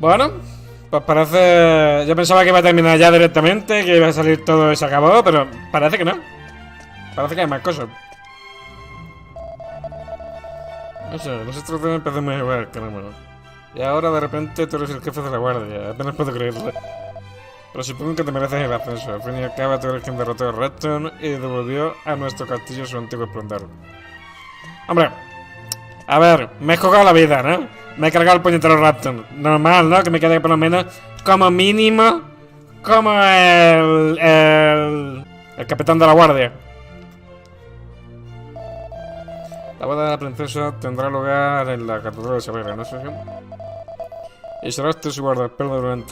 Bueno, pues parece... Yo pensaba que iba a terminar ya directamente, que iba a salir todo y se acabó, pero parece que no. Parece que hay más cosas. No sé, nosotros empezamos a jugar, caramba. Y ahora de repente tú eres el jefe de la guardia, apenas puedo creerlo. Pero supongo que te mereces el ascenso. Al fin y al cabo tú eres quien derrotó a Rhapthorne y devolvió a nuestro castillo su antiguo esplendor. Hombre, a ver, me he jugado la vida, ¿no? Me he cargado el puñetero Rhapthorne. Normal, ¿no? Que me quede por lo menos, como mínimo, como el capitán de la guardia. La boda de la princesa tendrá lugar en la catedral de Segunda, ¿no sé qué? ¿Y será este su guardaespaldas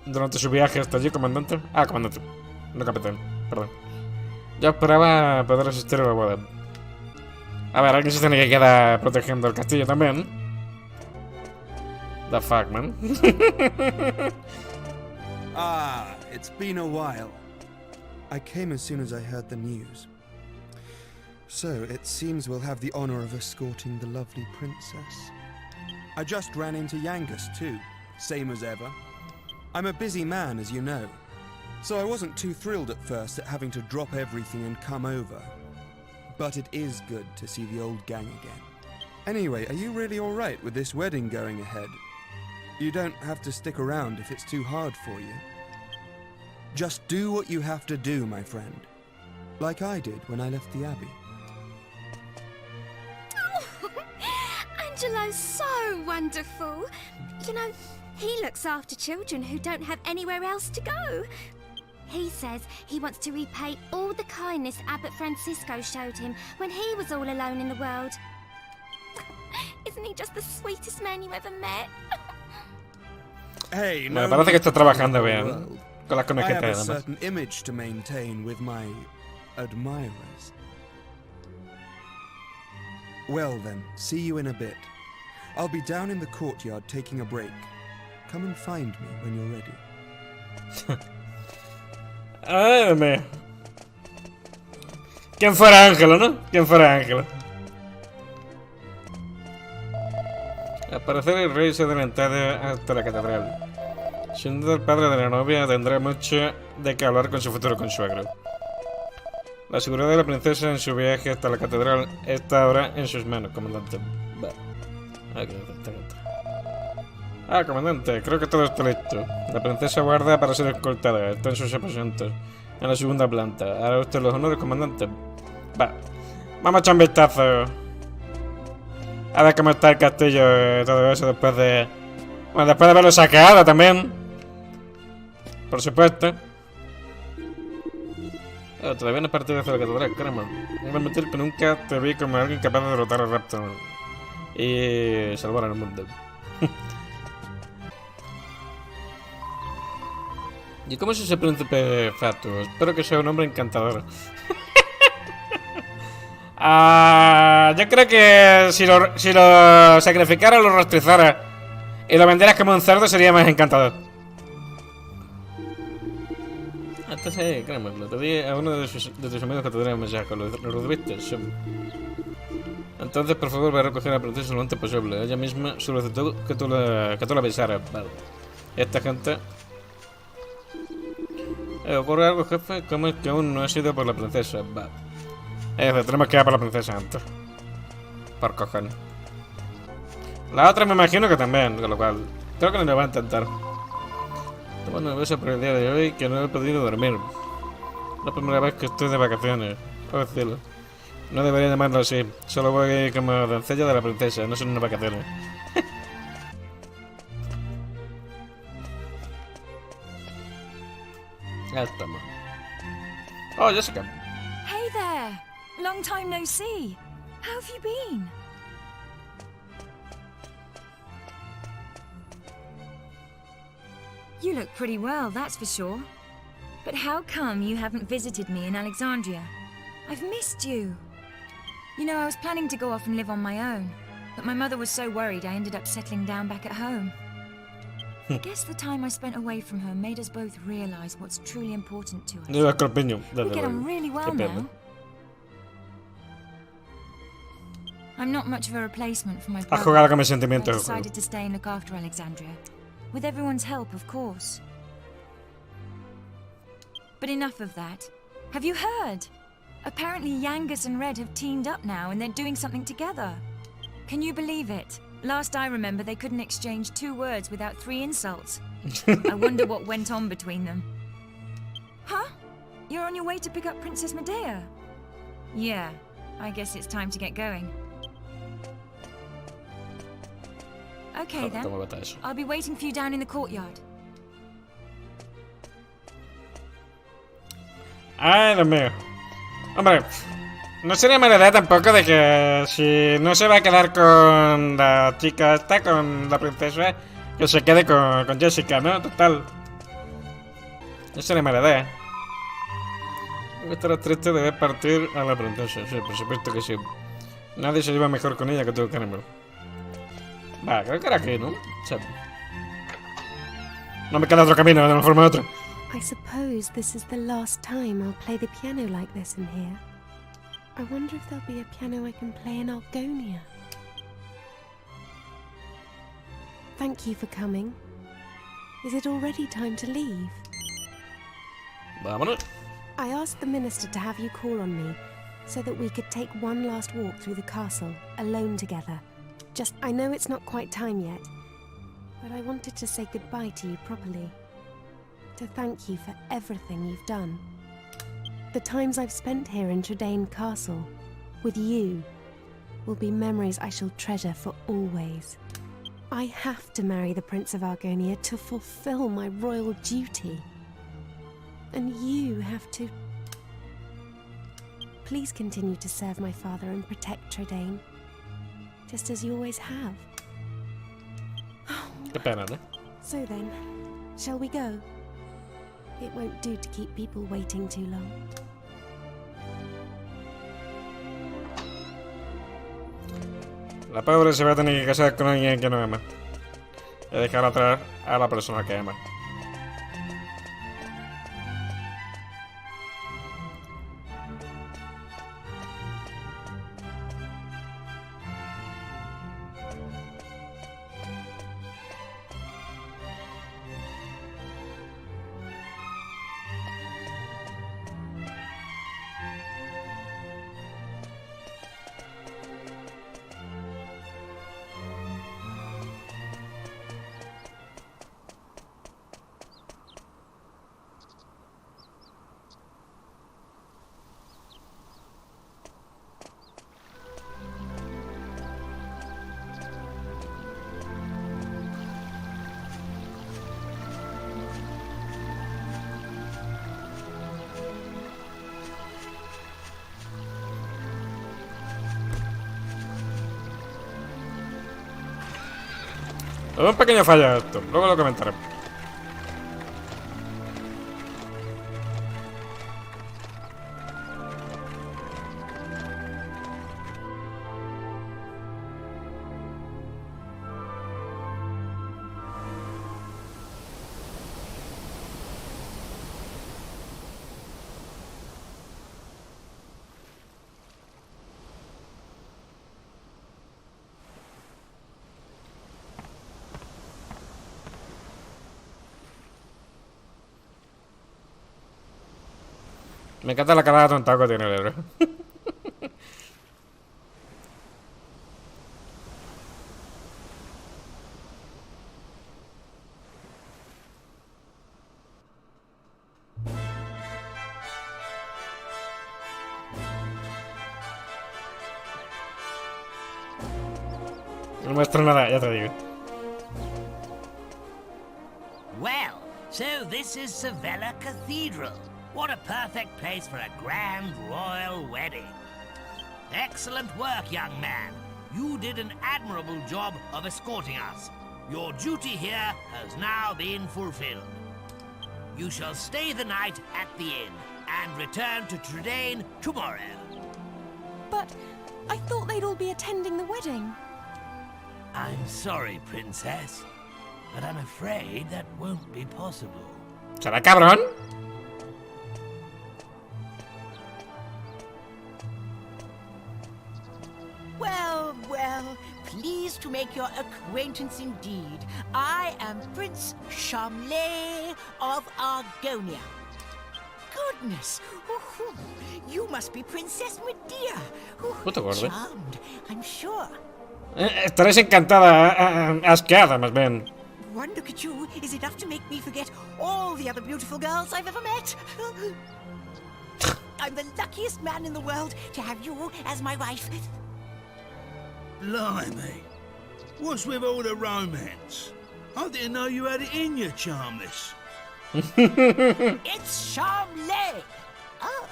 durante su viaje hasta allí, comandante? Ah, comandante, no capitán, perdón. Ya esperaba poder asistir a la boda. A ver, alguien se tiene que quedar protegiendo el castillo también. The fuck, man. Ah, it's been a while. I came as soon as I heard the news. So, it seems we'll have the honor of escorting the lovely princess. I just ran into Yangus too, same as ever. I'm a busy man, as you know, so I wasn't too thrilled at first at having to drop everything and come over. But it is good to see the old gang again. Anyway, are you really alright with this wedding going ahead? You don't have to stick around if it's too hard for you. Just do what you have to do, my friend. Like I did when I left the Abbey. Angelo's so wonderful. You know, he looks after children who don't have anywhere else to go. He says he wants to repay all the kindness Abbot Francisco showed him when he was all alone in the world. Isn't he just the sweetest man you ever met? Hey, Me parece que está trabajando bien con las I conejas have a además. certain image to maintain with my admirers. Well then, see you in a bit. I'll be down in the courtyard taking a break. Come and find me when you're ready. Ay, me. ¿Quién fuera Ángelo, no? ¿Quién fuera Ángelo? Al parecer el rey se ha adelantado hasta la catedral. Sin duda el padre de la novia tendrá mucho de qué hablar con su futuro consuegro. La seguridad de la princesa en su viaje hasta la catedral está ahora en sus manos, comandante. Aquí, exactamente. Ah, comandante, creo que todo está listo. La princesa guarda para ser escoltada. Está en sus aposentos, en la segunda planta. Hará usted los honores, comandante. Va, vamos a echar un vistazo. A ver cómo está el castillo y todo eso después de... Bueno, después de haberlo saqueado también. Por supuesto. Oh, todavía no he partido hacia la catedral, caramba. Debo admitir que nunca te vi como alguien capaz de derrotar a Rhapthorne y salvar al mundo. ¿Y cómo es ese príncipe Fatuo? Espero que sea un hombre encantador. Yo creo que si lo sacrificara o lo rostizara y lo vendieras como un cerdo sería más encantador. Entonces, caramba, lo te di a uno de tus amigos que te diera un mensaje. ¿Lo recibiste? Sí. Entonces, por favor, ve a recoger a la princesa lo antes posible. Ella misma solicitó que tú la avisaras. Vale. Esta gente... ¿ocurre algo, jefe? ¿Cómo es que aún no has ido por la princesa? Vale. Tenemos que ir a por la princesa antes. Por cojones. La otra me imagino que también, con lo cual... Creo que no lo va a intentar. Estoy muy nervioso por el día de hoy que no he podido dormir. La primera vez que estoy de vacaciones. Oh cielo. No debería llamarlo así. Solo voy como doncella de la princesa, no son unas vacaciones. Ya estamos. Oh, Jessica. Hey there! Long time no see. How have you been? You look pretty well, that's for sure. But how come you haven't visited me in Alexandria? I've missed you. You know, I was planning to go off and live on my own, but my mother was so worried I ended up settling down back at home. I guess the time I spent away from her made us both realize what's truly important to us. We get on really well now. I'm not much of a replacement for my brother, Has jugado con mis so I sentimientos. decided to stay and look after Alexandria. With everyone's help, of course. But enough of that. Have you heard? Apparently Yangus and Red have teamed up now and they're doing something together. Can you believe it? Last I remember, they couldn't exchange 2 words without 3 insults. I wonder what went on between them. Huh? You're on your way to pick up Princess Medea? Yeah, I guess it's time to get going. Okay then. I'll be waiting for you down in the courtyard. Ay, Dios mío. Hombre, no sería mala idea tampoco de que si no se va a quedar con la chica esta, con la princesa, que se quede con Jessica, ¿no? Total. No sería mala idea. Estarás triste de ver partir a la princesa. Sí, por supuesto que sí. Nadie se lleva mejor con ella que tú, Cannibal. Va, creo que era aquí, ¿no? O sea, no me queda otro camino de una forma u otra. I suppose this is the last time I'll play the piano like this in here. I wonder if there'll be a piano I can play in Argonia. Thank you for coming. Is it already time to leave? Vámonos. I asked the minister to have you call on me so that we could take one last walk through the castle, alone together. I know it's not quite time yet, but I wanted to say goodbye to you properly. To thank you for everything you've done. The times I've spent here in Trodain Castle, with you, will be memories I shall treasure for always. I have to marry the Prince of Argonia to fulfill my royal duty. And you have to... Please continue to serve my father and protect Trodain, just as you always have. Qué pena, ¿no? So then, shall we go? It won't do to keep people waiting too long. La pobre se va a tener que casar con alguien que no ama. Y dejar atrás a la persona que ama. Un pequeño fallo esto, luego lo comentaré. Me encanta la cara de tontado que tiene el héroe. No muestro nada, ya te digo. Well, so this is Sevilla Cathedral. What a perfect place for a grand royal wedding. Excellent work, young man. You did an admirable job of escorting us. Your duty here has now been fulfilled. You shall stay the night at the inn and return to Trodain tomorrow. But I thought they'd all be attending the wedding. I'm sorry, Princess, but I'm afraid that won't be possible. ¿Será cabrón? Well, please pleased to make your acquaintance indeed. I am Prince Charmley of Argonia. Goodness! You must be Princess Medea. Puto gordo. Charmed, I'm sure. Estaréis encantada, asqueada más bien. One look at you is enough to make me forget all the other beautiful girls I've ever met. I'm the luckiest man in the world to have you as my wife. Blimey. What's with all the romance? I didn't know you had it in you, Charmless. It's Charmley. Oh,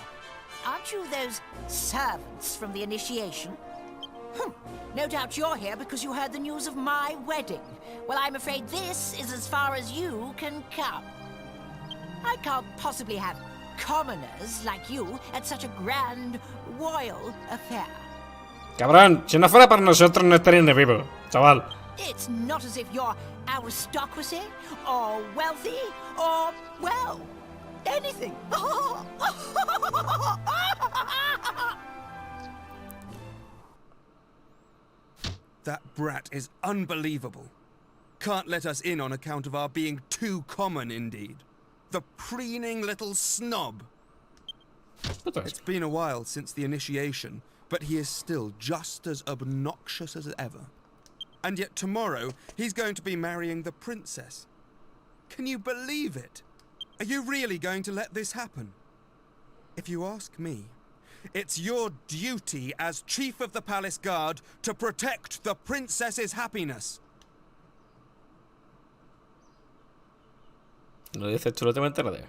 aren't you those servants from the initiation? No doubt you're here because you heard the news of my wedding. Well, I'm afraid this is as far as you can come. I can't possibly have commoners like you at such a grand royal affair. Cabrón, si no fuera por nosotros no estarían de vivo, chaval. It's not as if you're aristocracy or wealthy or, well, anything. That brat is unbelievable. Can't let us in on account of our being too common indeed. The preening little snob. It's been a while since the initiation, but he is still just as obnoxious as ever. And yet tomorrow, he's going to be marrying the princess. Can you believe it? Are you really going to let this happen? If you ask me, it's your duty as chief of the palace guard to protect the princess's happiness. Lo dice absolutamente nadie.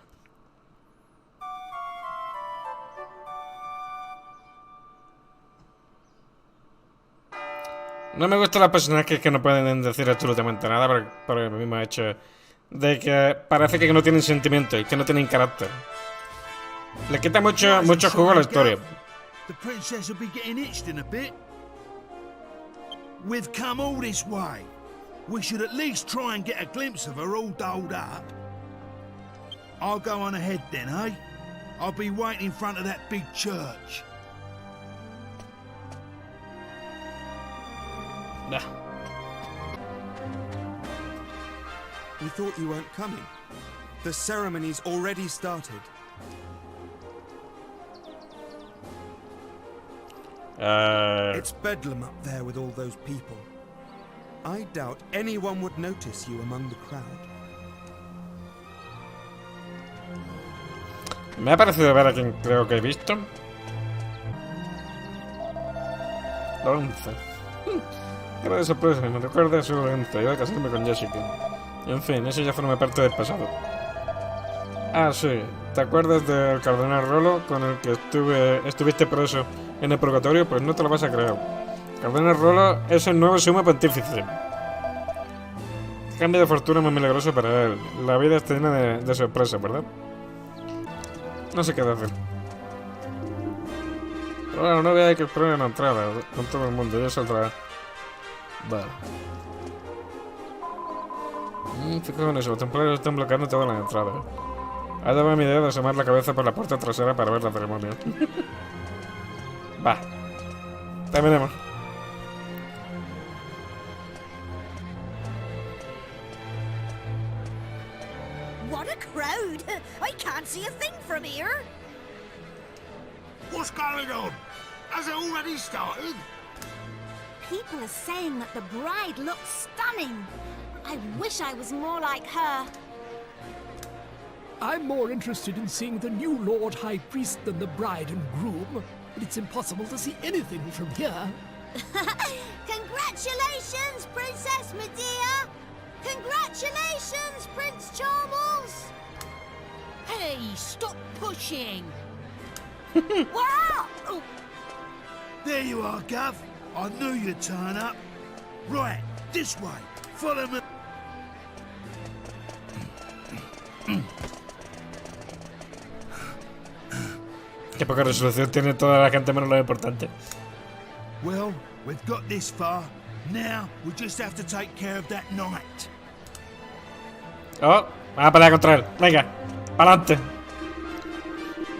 No me gustan los personajes que no pueden decir absolutamente nada por el mismo hecho de que parece que no tienen sentimiento y que no tienen carácter. Le quita mucho jugo a la historia. The princess will be getting itched in a bit. We've come all this way. We should at least try and get a glimpse of her all dolled up. I'll go on ahead then, eh? I'll be waiting in front of that big church. Nah. We thought you weren't coming. The ceremony's already started. It's bedlam up there with all those people. I doubt anyone would notice you among the crowd. Me ha parecido ver a quien creo que he visto. La 11. Era de sorpresa, me recuerda a su 11. Iba a casarme con Jessica. En fin, eso ya forma parte del pasado. Ah, sí. ¿Te acuerdas del cardenal Rolo con el que estuviste preso en el purgatorio? Pues no te lo vas a creer. El cardenal Rolo es el nuevo sumo pontífice. Cambio de fortuna muy milagroso para él. La vida está llena de sorpresas, ¿verdad? No sé qué hacer. Pero bueno, no hay que esperar en la entrada con todo el mundo. Ya saldrá. Vale. Fijaos en eso, los templarios están bloqueando toda la entrada. Ahora va mi idea de asomar la cabeza por la puerta trasera para ver la ceremonia. Va. Terminemos. What a crowd! I can't see a thing from here. What's going on? Has it already started? People are saying that the bride looks stunning. I wish I was more like her. I'm more interested in seeing the new Lord High Priest than the bride and groom, but it's impossible to see anything from here. Congratulations, Princess Medea! Congratulations, Prince Charles! Hey, stop pushing! Wow! Oh, There you are, Gov. I knew you'd turn up. Right, this way. Follow me. Qué poca resolución tiene toda la gente menos lo importante. Well, we've got this far. Now we just have to take care of that knight. Oh, vamos a pelear contra él. Venga, para adelante.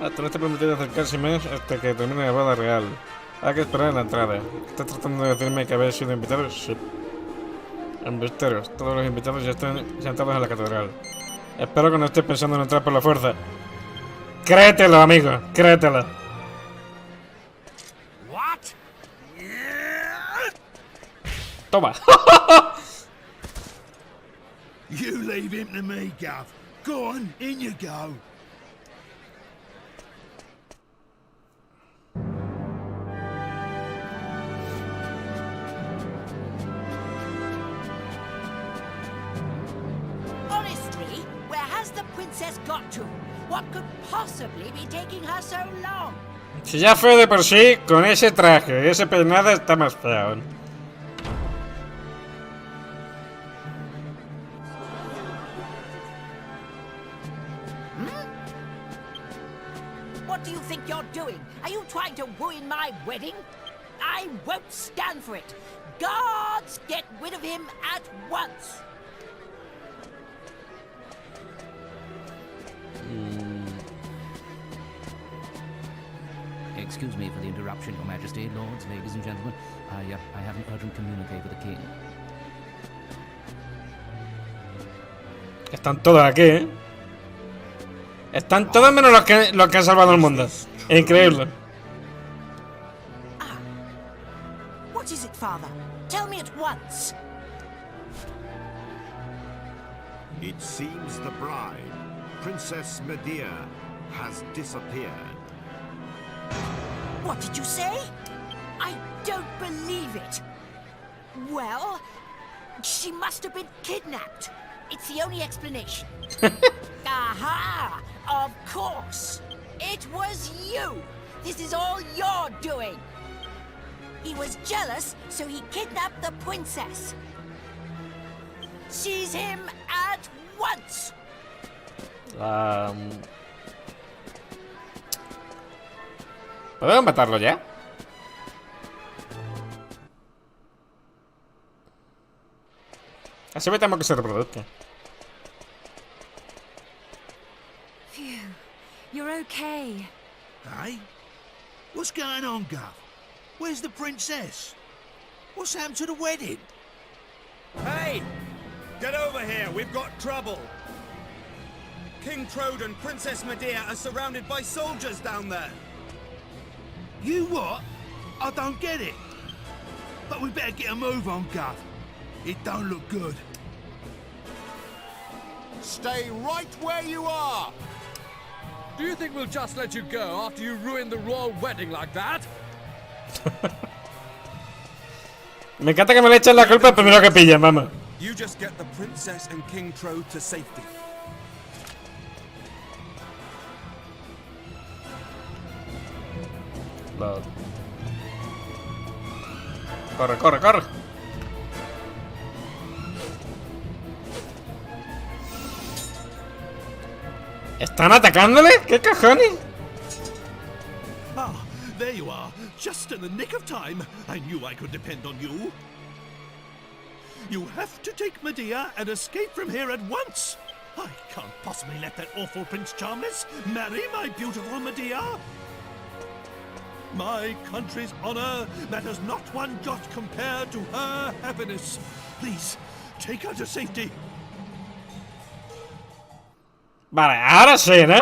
Hasta no está permitido acercarse más hasta que termine la boda real. Hay que esperar en la entrada. ¿Estás tratando de decirme que habéis sido invitados? Sí. Embusteros. Todos los invitados ya están sentados en la catedral. Espero que no estés pensando en entrar por la fuerza. Créetelo, amigo. Créetelo. What? Toma. You leave him to me, Gov. Go on, in you go. Honestly, where has the princess got to? What could possibly be taking her so long? Si ya fue de por sí, con ese traje y ese peinado está más feo. What do you think you're doing? Are you trying to ruin my wedding? I won't stand for it. Guards, get rid of him at once. Excuse me for the interruption, Your Majesty, lords, ladies and gentlemen. I have an urgent communique with the king. Están todos aquí, ¿eh? Están todos menos los que han salvado el mundo. Increíble. What is it, Father? Tell me at once. It seems the bride, Princess Medea, has disappeared. What did you say? I don't believe it. Well, she must have been kidnapped. It's the only explanation. Aha! Of course! It was you! This is all your doing! He was jealous, so he kidnapped the princess. Seize him at once! ¿Podemos matarlo ya? Así evitamos que se reproduzca. Phew. You're okay. Hey? What's going on, Gov? Where's the princess? What's happened to the wedding? Hey! Get over here, we've got trouble! King Trodain and Princess Medea are surrounded by soldiers down there! You what? I don't get it. But we better get a move on, Gov. It don't look good. Stay right where you are! Do you think we'll just let you go after you ruined the royal wedding like that? Me encanta que me le echen la culpa al primero que pillen, vamos. You just get the princess and King Trode to safety. Corre, corre, corre. ¿Están atacándole? ¿Qué cojones? Ah, there you are. Just in the nick of time. I knew I could depend on you. You have to take Medea and escape from here at once. I can't possibly let that awful Prince Charmless marry my beautiful Medea. My country's honor matters not one jot compared to her happiness. Please, take her to safety. Vale, ahora sí, ¿no?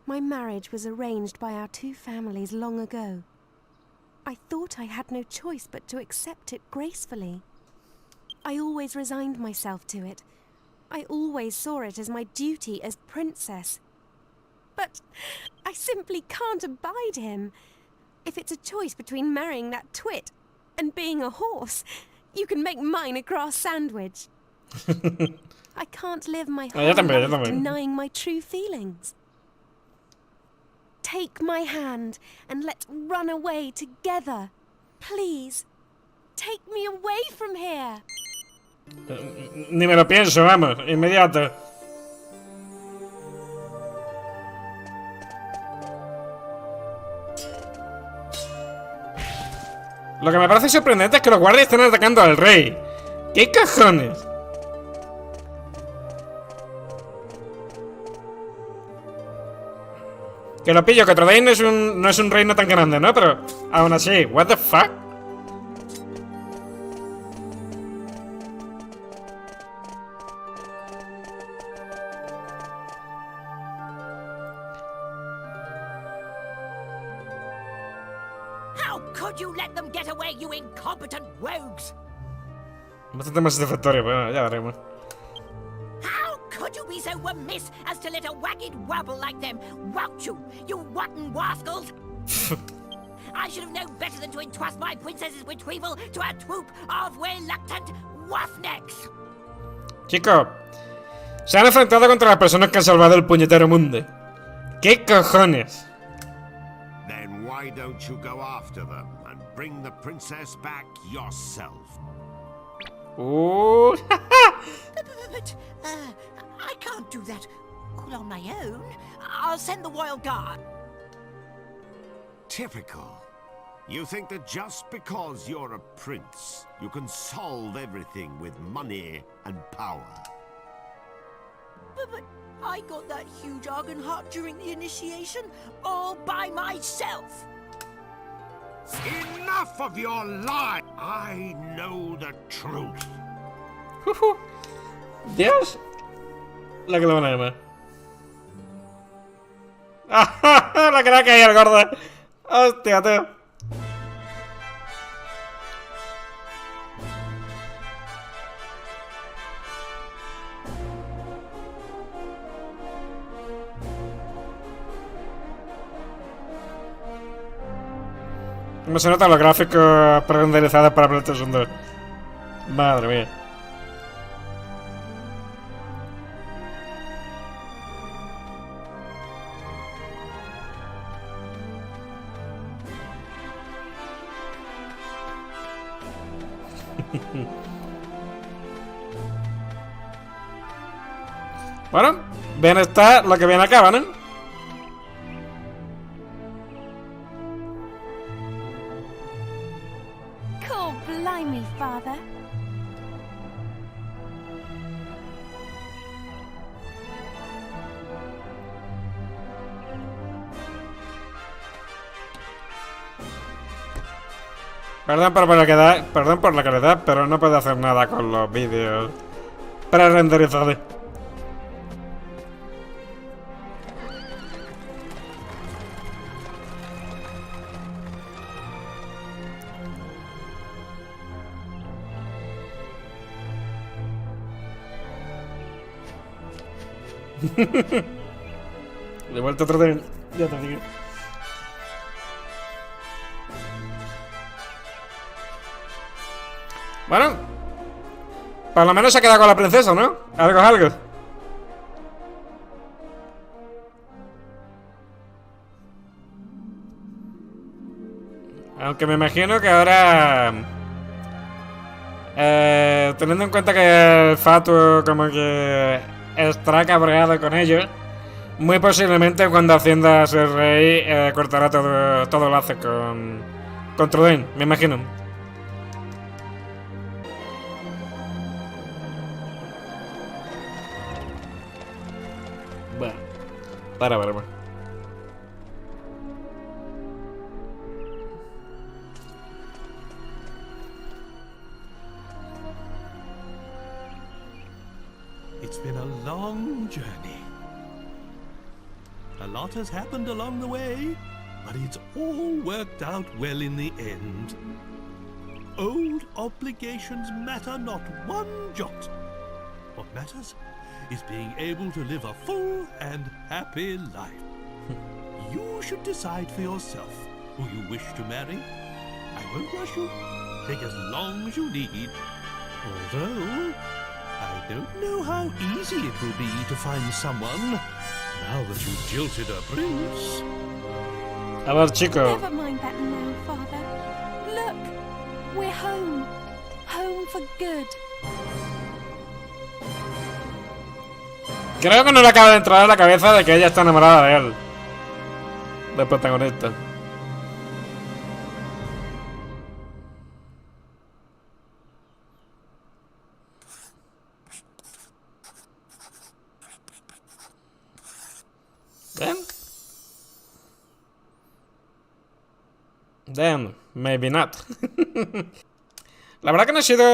My marriage was arranged by our two families long ago. I thought I had no choice but to accept it gracefully. I always resigned myself to it. I always saw it as my duty as princess. But I simply can't abide him. If it's a choice between marrying that twit and being a horse, you can make mine a grass sandwich. I can't live my whole life denying my true feelings. Take my hand and let's run away together. Please, take me away from here. Ni me lo pienso, vamos, inmediato. Lo que me parece sorprendente es que los guardias estén atacando al rey. ¿Qué cojones? Que lo pillo, que Trodain no es un reino tan grande, ¿no? Pero aún así, what the fuck? How could you let them get away, you incompetent rogues? Bastante más satisfactorio, pero bueno, ya veremos. How could you be so remiss as to let a wagged wabble like them rout you, you rotten rascals? I should have known better than to entrust my princess's retrieval to a troop of reluctant roughnecks. Chicos, se han enfrentado contra las personas que han salvado el puñetero mundo. ¿Qué cojones? Then why don't you go after them and bring the princess back yourself? But I can't do that all on my own. I'll send the royal guard. Typical. You think that just because you're a prince, you can solve everything with money and power. But I got that huge argon heart during the initiation all by myself. Enough of your lie! I know the truth. Dios. La que lo van a llamar. La que le ha caído el gordo. Hostia, tío. ¿Cómo se notan los gráficos pre-renderizados para PlayStation 2? Madre mía. Bueno, bien está lo que bien acaba, ¿no? Cool, blimey, father. Perdón por la calidad, pero no puedo hacer nada con los vídeos pre-renderizados. De vuelta otro de... Ya te digo. Bueno, por lo menos se ha quedado con la princesa, ¿no? Algo es algo. Aunque me imagino que ahora... teniendo en cuenta que el Fatuo como que estará cabreado con ellos, muy posiblemente cuando ascienda a ser rey cortará todo lazo con Trodain, me imagino. Bueno, para veremos. It's been a long journey. A lot has happened along the way, but it's all worked out well in the end. Old obligations matter not one jot. What matters is being able to live a full and happy life. You should decide for yourself who you wish to marry. I won't rush you. Take as long as you need. Although, I don't know how easy it will be to find someone now that you've jilted a prince. A ver, chico. Never mind that now, father. Look, we're home. Home for good. Creo que no le acaba de entrar a la cabeza de que ella está enamorada de él. Del protagonista. ¿Ven? Then, maybe not. La verdad que no ha sido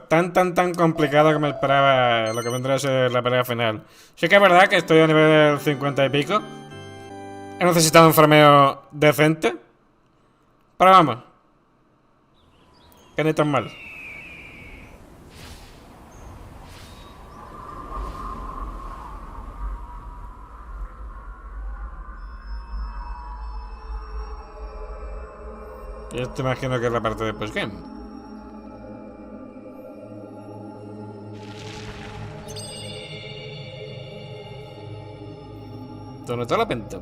tan complicado como esperaba lo que vendría a ser la pelea final. Sí que es verdad que estoy a nivel 50 y pico. He necesitado un farmeo decente. Pero vamos. Que ni tan mal. Y esto imagino que es la parte de postgame. ¿Dónde está la penta?